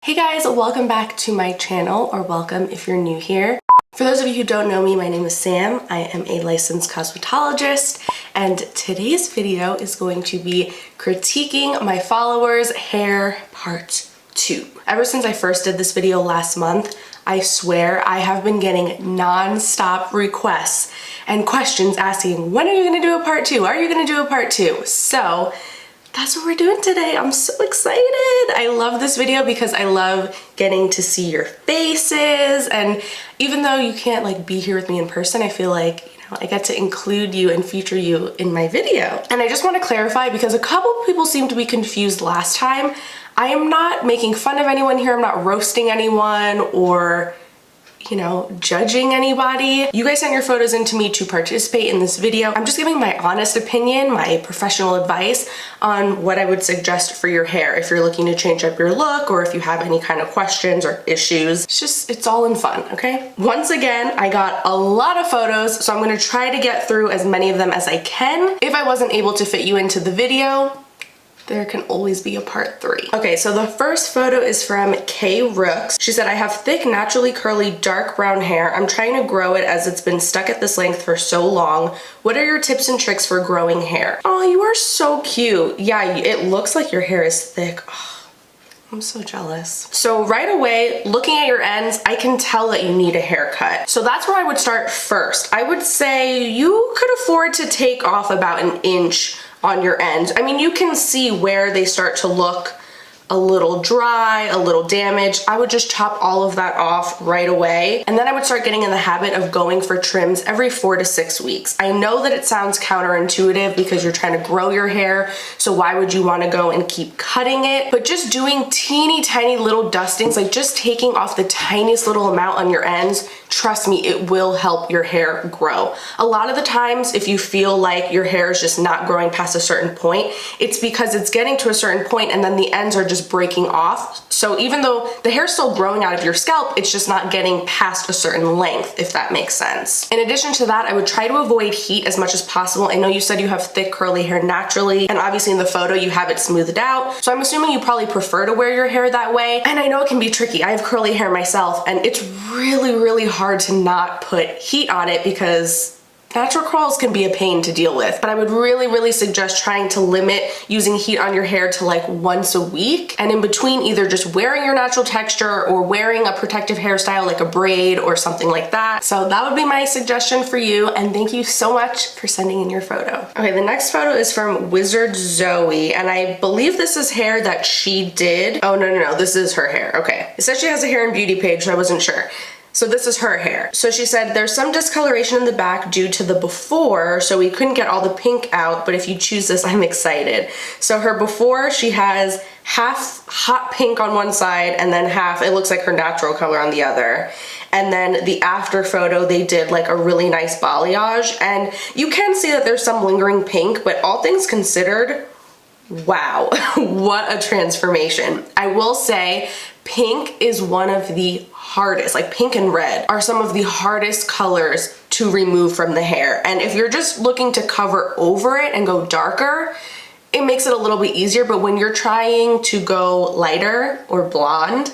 Hey guys, welcome back to my channel, or welcome if you're new here. For those of you who don't know me, my name is Sam. I am a licensed cosmetologist, and today's video is going to be critiquing my followers' hair part 2. Ever since I first did this video last month, I swear I have been getting non-stop requests and questions asking, when are you gonna do a part 2? Are you gonna do a part 2? So that's what we're doing today. I'm so excited. I love this video because I love getting to see your faces, and even though you can't like be here with me in person, I feel like I get to include you and feature you in my video. And I just want to clarify, because a couple people seemed to be confused last time. I am not making fun of anyone here. I'm not roasting anyone or judging anybody. You guys sent your photos in to me to participate in this video. I'm just giving my honest opinion, my professional advice on what I would suggest for your hair if you're looking to change up your look, or if you have any kind of questions or issues. It's all in fun, okay? Once again, I got a lot of photos, so I'm gonna try to get through as many of them as I can. If I wasn't able to fit you into the video, there can always be a part 3. Okay, so the first photo is from K Rooks. She said, I have thick, naturally curly, dark brown hair. I'm trying to grow it as it's been stuck at this length for so long. What are your tips and tricks for growing hair? Oh, you are so cute. Yeah, it looks like your hair is thick. Oh, I'm so jealous. So right away, looking at your ends, I can tell that you need a haircut. So that's where I would start first. I would say you could afford to take off about an inch on your ends. I mean, you can see where they start to look a little dry, a little damaged. I would just chop all of that off right away. And then I would start getting in the habit of going for trims every 4 to 6 weeks. I know that it sounds counterintuitive because you're trying to grow your hair, so why would you want to go and keep cutting it? But just doing teeny tiny little dustings, like just taking off the tiniest little amount on your ends, trust me, it will help your hair grow. A lot of the times, if you feel like your hair is just not growing past a certain point, it's because it's getting to a certain point and then the ends are just breaking off. So even though the hair's still growing out of your scalp, it's just not getting past a certain length, if that makes sense. In addition to that, I would try to avoid heat as much as possible. I know you said you have thick curly hair naturally, and obviously in the photo you have it smoothed out. So I'm assuming you probably prefer to wear your hair that way. And I know it can be tricky. I have curly hair myself, and it's really hard to not put heat on it because natural curls can be a pain to deal with. But I would really suggest trying to limit using heat on your hair to like once a week, and in between either just wearing your natural texture or wearing a protective hairstyle like a braid or something like that. So that would be my suggestion for you, and thank you so much for sending in your photo. Okay, the next photo is from Wizard Zoe, and I believe this is hair that she did. Oh, no, this is her hair. Okay. It says she has a hair and beauty page, so I wasn't sure. So this is her hair. So she said, there's some discoloration in the back due to the before, so we couldn't get all the pink out, but if you choose this, I'm excited. So her before, she has half hot pink on one side and then half, it looks like her natural color on the other. And then the after photo, they did like a really nice balayage, and you can see that there's some lingering pink, but all things considered, wow, what a transformation. I will say, pink is one of the hardest, like pink and red are some of the hardest colors to remove from the hair. And if you're just looking to cover over it and go darker, it makes it a little bit easier. But when you're trying to go lighter or blonde,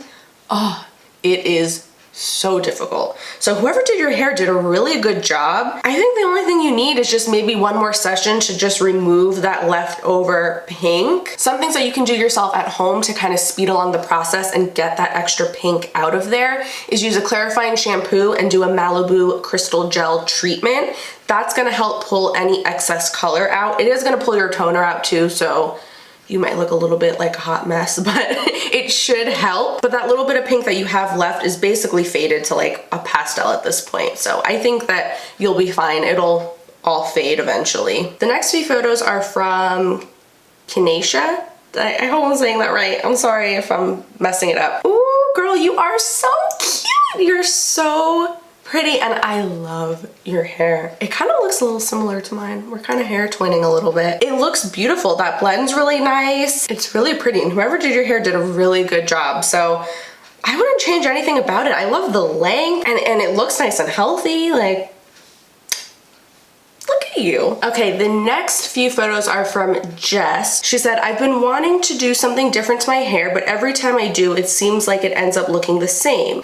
oh, it is so difficult. So whoever did your hair did a really good job. I think the only thing you need is just maybe one more session to just remove that leftover pink. Some things that you can do yourself at home to kind of speed along the process and get that extra pink out of there is use a clarifying shampoo and do a Malibu Crystal Gel treatment. That's gonna help pull any excess color out. It is gonna pull your toner out too, so you might look a little bit like a hot mess, but it should help. But that little bit of pink that you have left is basically faded to like a pastel at this point. So I think that you'll be fine. It'll all fade eventually. The next few photos are from Kinesha. I hope I'm saying that right. I'm sorry if I'm messing it up. Ooh, girl, you are so cute. You're so pretty, and I love your hair. It kind of looks a little similar to mine. We're kind of hair twinning a little bit. It looks beautiful. That blends really nice. It's really pretty, and whoever did your hair did a really good job. So I wouldn't change anything about it. I love the length, and it looks nice and healthy. Like, look at at you. Okay, the next few photos are from Jess. She said, I've been wanting to do something different to my hair, but every time I do, it seems like it ends up looking the same.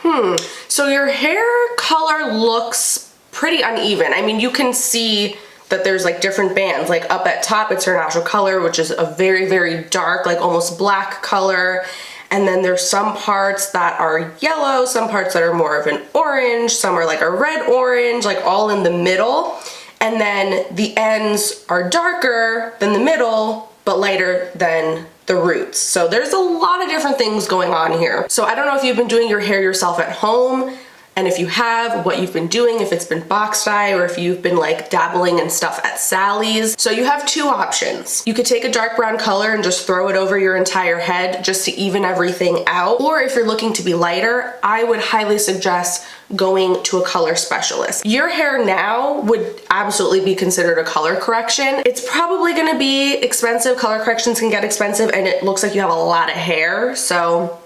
So your hair color looks pretty uneven. I mean, you can see that there's like different bands. Like up at top, it's her natural color, which is a very, very dark, like almost black color. And then there's some parts that are yellow, some parts that are more of an orange, some are like a red orange, like all in the middle. And then the ends are darker than the middle, but lighter than the roots. So there's a lot of different things going on here. So I don't know if you've been doing your hair yourself at home, and if you have, what you've been doing, if it's been box dye or if you've been like dabbling in stuff at Sally's. So you have two options. You could take a dark brown color and just throw it over your entire head just to even everything out. Or if you're looking to be lighter, I would highly suggest going to a color specialist. Your hair now would absolutely be considered a color correction. It's probably gonna be expensive. Color corrections can get expensive, and it looks like you have a lot of hair. So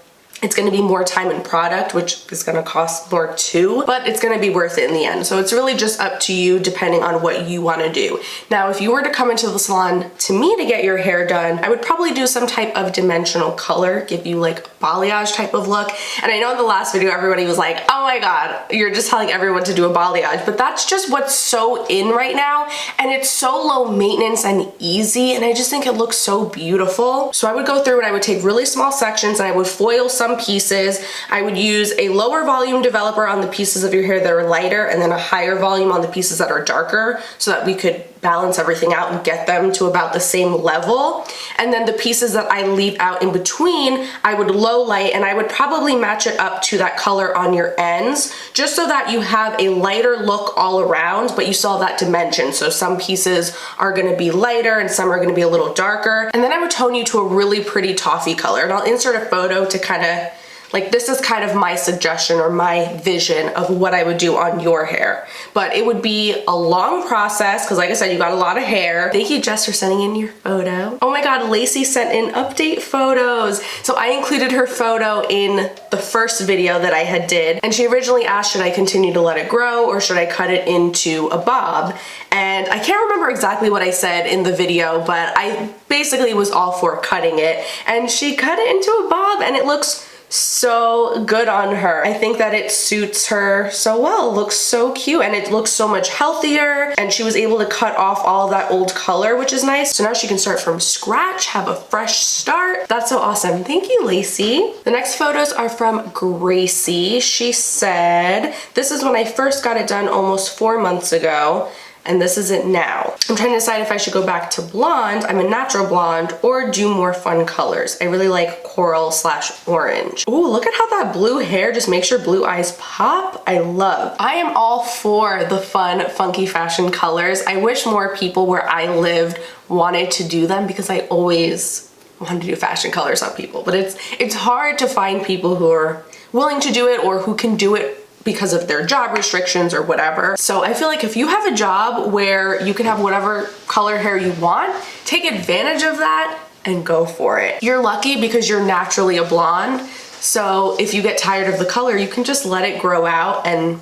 it's gonna be more time and product, which is gonna cost more too, but it's gonna be worth it in the end. So it's really just up to you depending on what you wanna do. Now, if you were to come into the salon to me to get your hair done, I would probably do some type of dimensional color, give you like balayage type of look. And I know in the last video, everybody was like, oh my God, you're just telling everyone to do a balayage, but that's just what's so in right now. And it's so low maintenance and easy. And I just think it looks so beautiful. So I would go through and I would take really small sections and I would foil some pieces. I would use a lower volume developer on the pieces of your hair that are lighter and then a higher volume on the pieces that are darker so that we could balance everything out and get them to about the same level. And then the pieces that I leave out in between, I would low light and I would probably match it up to that color on your ends just so that you have a lighter look all around, but you still have that dimension. So some pieces are gonna be lighter and some are gonna be a little darker. And then I would tone you to a really pretty toffee color. And I'll insert a photo to kind of, like, this is kind of my suggestion or my vision of what I would do on your hair. But it would be a long process because, like I said, you got a lot of hair. Thank you, Jess, for sending in your photo. Oh my God, Lacey sent in update photos. So I included her photo in the first video that I had did. And she originally asked, should I continue to let it grow or should I cut it into a bob? And I can't remember exactly what I said in the video, but I basically was all for cutting it. And she cut it into a bob and it looks so good on her. I think that it suits her so well. It looks so cute and it looks so much healthier, and she was able to cut off all of that old color, which is nice. So now she can start from scratch, have a fresh start. That's so awesome. Thank you, Lacey. The next photos are from Gracie. She said, this is when I first got it done almost 4 months ago. And this is it now. I'm trying to decide if I should go back to blonde, I'm a natural blonde, or do more fun colors. I really like coral / orange. Ooh, look at how that blue hair just makes your blue eyes pop. I am all for the fun, funky fashion colors. I wish more people where I lived wanted to do them because I always wanted to do fashion colors on people. But it's hard to find people who are willing to do it or who can do it because of their job restrictions or whatever. So I feel like if you have a job where you can have whatever color hair you want, take advantage of that and go for it. You're lucky because you're naturally a blonde. So if you get tired of the color, you can just let it grow out and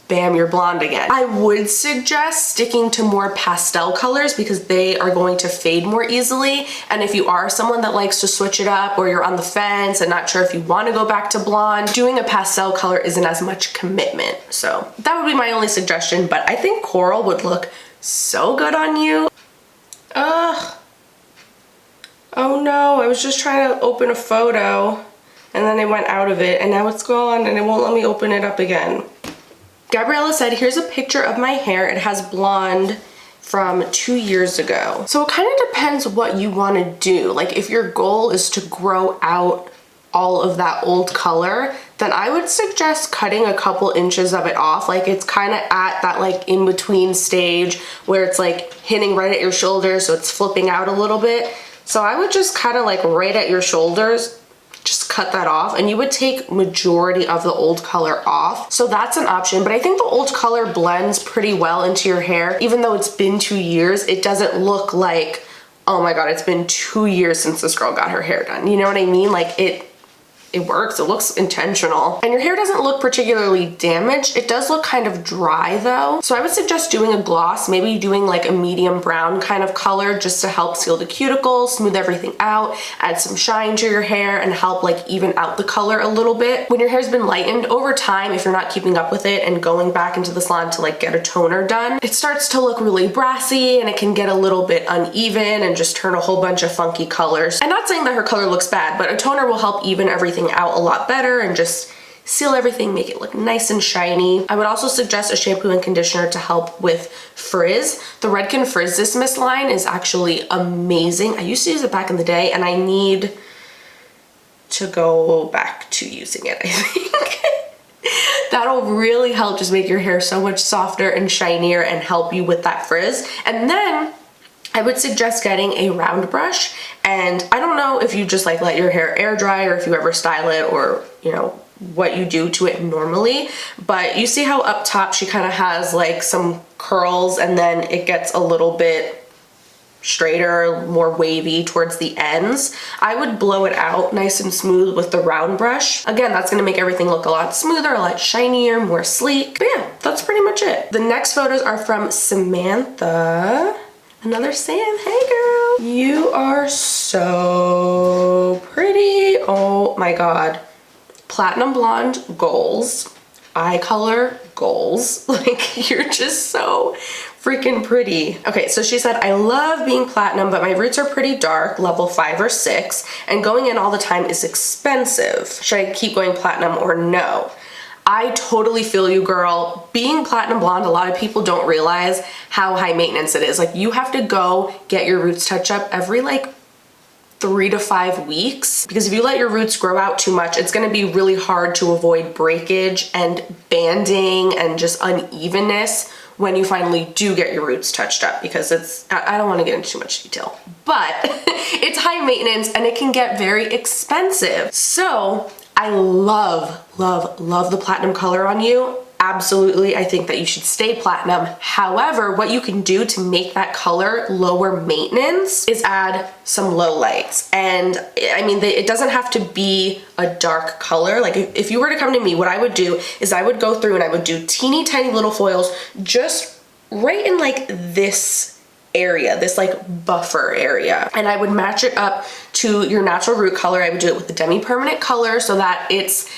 bam, you're blonde again. I would suggest sticking to more pastel colors because they are going to fade more easily. And if you are someone that likes to switch it up or you're on the fence and not sure if you want to go back to blonde, doing a pastel color isn't as much commitment. So that would be my only suggestion, but I think coral would look so good on you. Ugh. Oh no, I was just trying to open a photo and then I went out of it and now it's gone and it won't let me open it up again. Gabriella said, here's a picture of my hair. It has blonde from 2 years ago. So it kind of depends what you want to do. Like if your goal is to grow out all of that old color, then I would suggest cutting a couple inches of it off. Like it's kind of at that like in between stage where it's like hitting right at your shoulders, so it's flipping out a little bit. So I would just kind of like right at your shoulders, just cut that off, and you would take majority of the old color off. So that's an option, but I think the old color blends pretty well into your hair. Even though it's been 2 years, it doesn't look like, oh my God, it's been 2 years since this girl got her hair done. You know what I mean? Like it it works. It looks intentional. And your hair doesn't look particularly damaged. It does look kind of dry though. So I would suggest doing a gloss, maybe doing like a medium brown kind of color just to help seal the cuticles, smooth everything out, add some shine to your hair, and help like even out the color a little bit. When your hair's been lightened over time, if you're not keeping up with it and going back into the salon to like get a toner done, it starts to look really brassy and it can get a little bit uneven and just turn a whole bunch of funky colors. I'm not saying that her color looks bad, but a toner will help even everything out a lot better and just seal everything, make it look nice and shiny. I would also suggest a shampoo and conditioner to help with frizz. The Redken Frizz Dismiss line is actually amazing. I used to use it back in the day and I need to go back to using it, I think. That'll really help just make your hair so much softer and shinier and help you with that frizz. And then I would suggest getting a round brush. And I don't know if you just like let your hair air dry or if you ever style it or, you know, what you do to it normally, but you see how up top she kind of has like some curls and then it gets a little bit straighter, more wavy towards the ends. I would blow it out nice and smooth with the round brush. Again, that's gonna make everything look a lot smoother, a lot shinier, more sleek. But yeah, that's pretty much it. The next photos are from Samantha. Another Sam. Hey girl. You are so pretty. Oh my God. Platinum blonde goals, eye color goals. Like, you're just so freaking pretty. Okay, so she said, I love being platinum, but my roots are pretty dark, level 5 or 6, and going in all the time is expensive. Should I keep going platinum or no? I totally feel you, girl. Being platinum blonde, a lot of people don't realize how high maintenance it is. Like, you have to go get your roots touch up every like 3 to 5 weeks, because if you let your roots grow out too much, it's going to be really hard to avoid breakage and banding and just unevenness when you finally do get your roots touched up, because it's, I don't want to get into too much detail, but it's high maintenance and it can get very expensive. So I love, love, love the platinum color on you. Absolutely, I think that you should stay platinum. However, what you can do to make that color lower maintenance is add some low lights. And I mean, it doesn't have to be a dark color. Like if you were to come to me, what I would do is I would go through and I would do teeny tiny little foils just right in like this area, this like buffer area. And I would match it up to your natural root color. I would do it with the demi-permanent color so that it's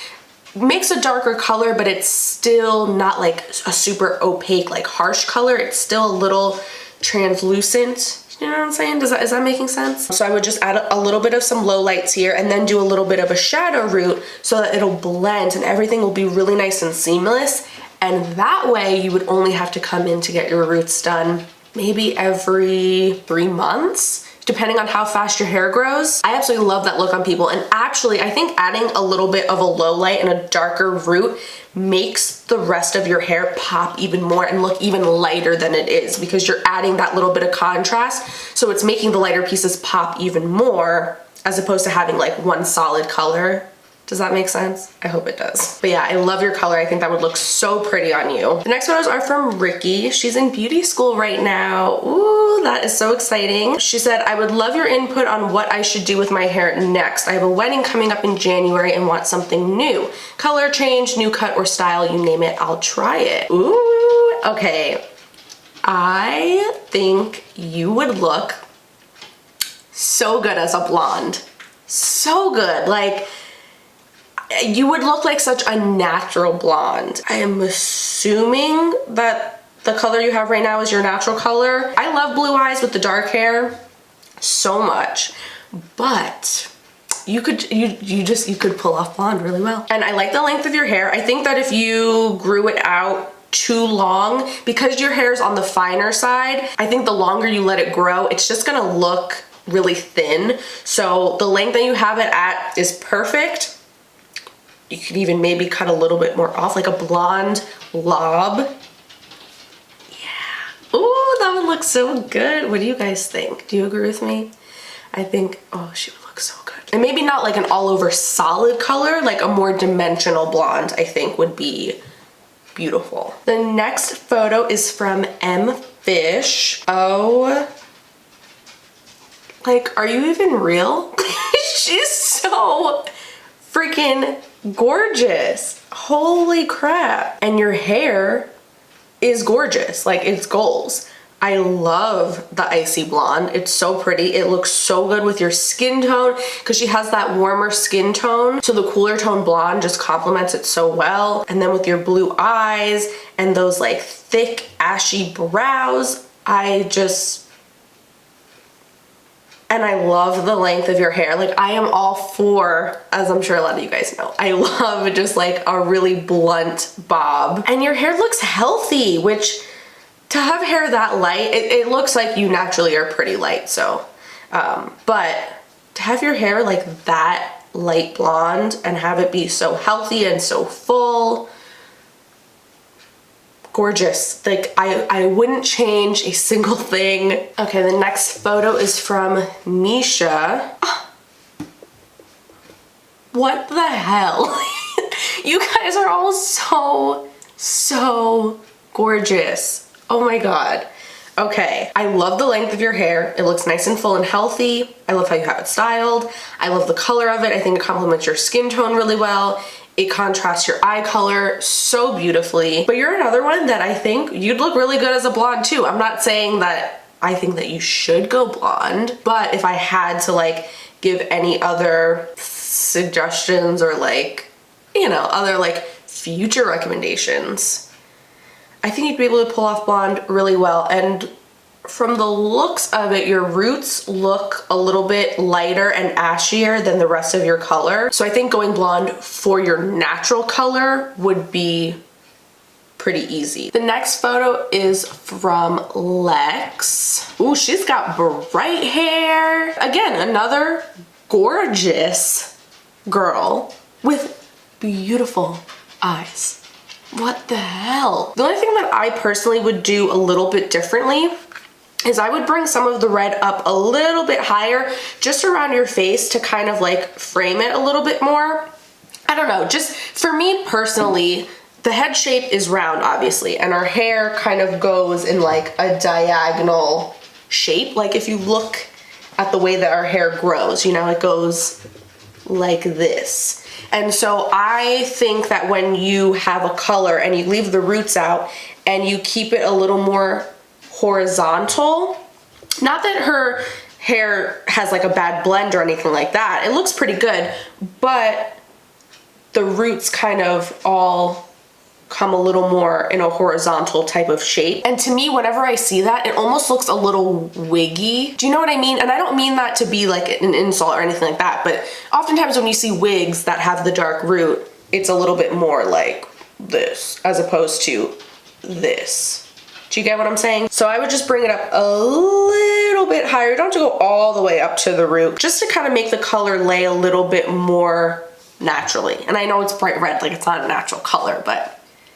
makes a darker color, but it's still not like a super opaque, like harsh color. It's still a little translucent. You know what I'm saying? Is that making sense? So I would just add a little bit of some low lights here and then do a little bit of a shadow root so that it'll blend and everything will be really nice and seamless. And that way you would only have to come in to get your roots done maybe every 3 months, depending on how fast your hair grows. I absolutely love that look on people. And actually, I think adding a little bit of a low light and a darker root makes the rest of your hair pop even more and look even lighter than it is, because you're adding that little bit of contrast. So it's making the lighter pieces pop even more, as opposed to having like one solid color. Does that make sense? I hope it does. But yeah, I love your color. I think that would look so pretty on you. The next photos are from Ricky. She's in beauty school right now. Ooh, that is so exciting. She said, I would love your input on what I should do with my hair next. I have a wedding coming up in January and want something new. Color change, new cut or style, you name it, I'll try it. Ooh, okay. I think you would look so good as a blonde. So good. Like, you would look like such a natural blonde. I am assuming that the color you have right now is your natural color. I love blue eyes with the dark hair so much, but you could pull off blonde really well. And I like the length of your hair. I think that if you grew it out too long, because your hair is on the finer side, I think the longer you let it grow, it's just gonna look really thin. So the length that you have it at is perfect. You could even maybe cut a little bit more off, like a blonde lob. Yeah. Ooh, that would look so good. What do you guys think? Do you agree with me? I think, oh, she would look so good. And maybe not like an all over solid color, like a more dimensional blonde, I think would be beautiful. The next photo is from M Fish. Oh, like, are you even real? She's so freaking gorgeous. Holy crap. And your hair is gorgeous. Like, it's goals. I love the icy blonde. It's so pretty. It looks so good with your skin tone because she has that warmer skin tone. So the cooler tone blonde just complements it so well. And then with your blue eyes and those like thick ashy brows, and I love the length of your hair. Like, I am all for, as I'm sure a lot of you guys know, I love just like a really blunt bob. And your hair looks healthy, which to have hair that light, it looks like you naturally are pretty light, so, but to have your hair like that light blonde and have it be so healthy and so full, gorgeous. Like, I wouldn't change a single thing. Okay, the next photo is from Misha. What the hell? You guys are all so gorgeous. Oh my god. Okay, I love the length of your hair. It looks nice and full and healthy. I love how you have it styled. I love the color of it. I think it complements your skin tone really well. It contrasts your eye color so beautifully. But you're another one that I think you'd look really good as a blonde too. I'm not saying that I think that you should go blonde, but if I had to like give any other suggestions or like, you know, other like future recommendations, I think you'd be able to pull off blonde really well. And from the looks of it, your roots look a little bit lighter and ashier than the rest of your color. So I think going blonde for your natural color would be pretty easy. The next photo is from Lex. Ooh, she's got bright hair. Again, another gorgeous girl with beautiful eyes. What the hell? The only thing that I personally would do a little bit differently is I would bring some of the red up a little bit higher just around your face to kind of like frame it a little bit more. I don't know, just for me personally, the head shape is round obviously, and our hair kind of goes in like a diagonal shape. Like if you look at the way that our hair grows, you know, it goes like this. And so I think that when you have a color and you leave the roots out and you keep it a little more horizontal, not that her hair has like a bad blend or anything like that, it looks pretty good, but the roots kind of all come a little more in a horizontal type of shape. And to me, whenever I see that, it almost looks a little wiggy. Do you know what I mean? And I don't mean that to be like an insult or anything like that, but oftentimes when you see wigs that have the dark root, it's a little bit more like this as opposed to this. Do you get what I'm saying? So I would just bring it up a little bit higher. You don't have to go all the way up to the root, just to kind of make the color lay a little bit more naturally. And I know it's bright red, like it's not a natural color, but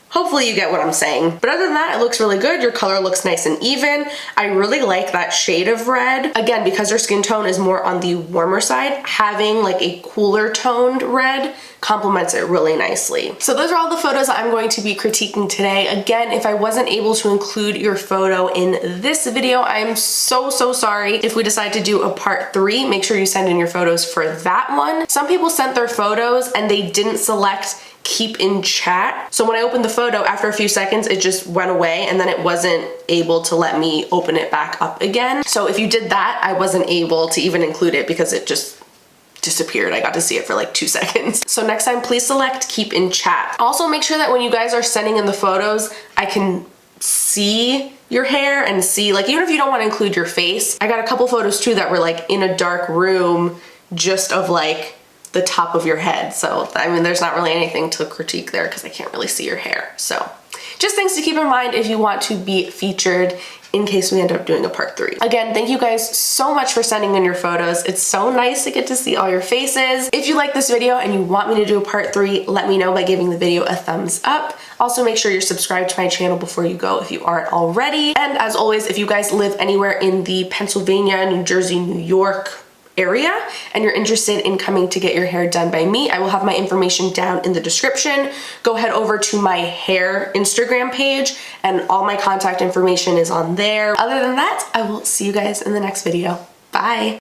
hopefully you get what I'm saying. But other than that, it looks really good. Your color looks nice and even. I really like that shade of red. Again, because your skin tone is more on the warmer side, having like a cooler toned red complements it really nicely. So those are all the photos I'm going to be critiquing today. Again, if I wasn't able to include your photo in this video, I'm so sorry. If we decide to do a part 3, make sure you send in your photos for that one. Some people sent their photos and they didn't select keep in chat. So when I opened the photo, after a few seconds, it just went away and then it wasn't able to let me open it back up again. So if you did that, I wasn't able to even include it because it just disappeared. I got to see it for like 2 seconds. So next time, please select keep in chat. Also make sure that when you guys are sending in the photos, I can see your hair and see, like, even if you don't want to include your face, I got a couple photos too that were like in a dark room just of like the top of your head. So, I mean, there's not really anything to critique there because I can't really see your hair. So just things to keep in mind if you want to be featured in case we end up doing a part 3. Again, thank you guys so much for sending in your photos. It's so nice to get to see all your faces. If you like this video and you want me to do a part 3, let me know by giving the video a thumbs up. Also, make sure you're subscribed to my channel before you go if you aren't already. And as always, if you guys live anywhere in the Pennsylvania, New Jersey, New York area and you're interested in coming to get your hair done by me, I will have my information down in the description. Go head over to my hair Instagram page and all my contact information is on there. Other than that, I will see you guys in the next video. Bye.